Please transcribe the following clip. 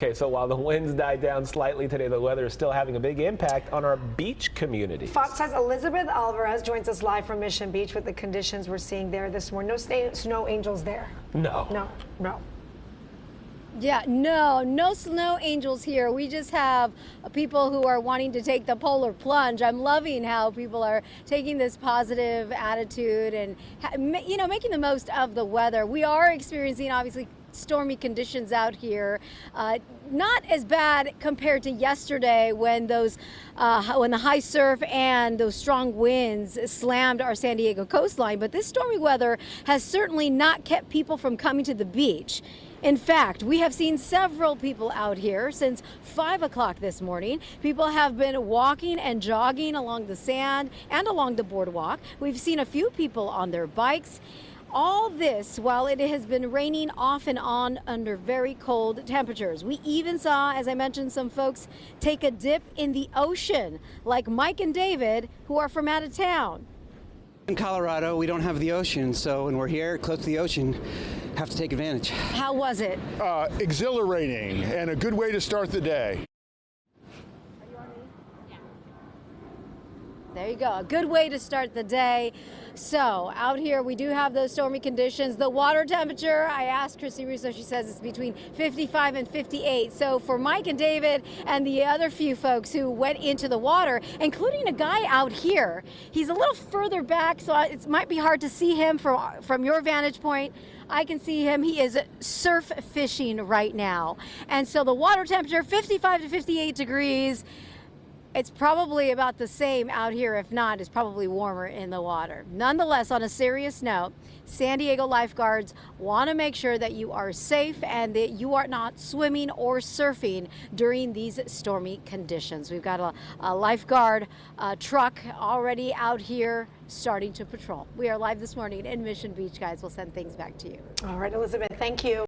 Okay, so while the winds died down slightly today, the weather is still having a big impact on our beach communities. Fox 5's Elizabeth Alvarez joins us live from Mission Beach with the conditions we're seeing there this morning. No snow angels there. No. No. Yeah, no snow angels here. We just have people who are wanting to take the polar plunge. I'm loving how people are taking this positive attitude and, making the most of the weather. We are experiencing, obviously, stormy conditions out here. Not as bad compared to yesterday when when the high surf and those strong winds slammed our San Diego coastline. But this stormy weather has certainly not kept people from coming to the beach. In fact, we have seen several people out here since 5 o'clock this morning. People have been walking and jogging along the sand and along the boardwalk. We've seen a few people on their bikes. All this while it has been raining off and on under very cold temperatures. We even saw, as I mentioned, some folks take a dip in the ocean, like Mike and David, who are from out of town. In Colorado, we don't have the ocean, so when we're here close to the ocean, have to take advantage. How was it? Exhilarating and a good way to start the day. There you go. A good way to start the day. So out here we do have those stormy conditions. The water temperature, I asked Christy Russo, she says it's between 55 and 58. So for Mike and David and the other few folks who went into the water, including a guy out here, he's a little further back, so it might be hard to see him from your vantage point. I can see him. He is surf fishing right now. And so the water temperature, 55 to 58 degrees. It's probably about the same out here. If not, it's probably warmer in the water. Nonetheless, on a serious note, San Diego lifeguards want to make sure that you are safe and that you are not swimming or surfing during these stormy conditions. We've got a lifeguard truck already out here starting to patrol. We are live this morning in Mission Beach, guys. We'll send things back to you. All right, Elizabeth, thank you.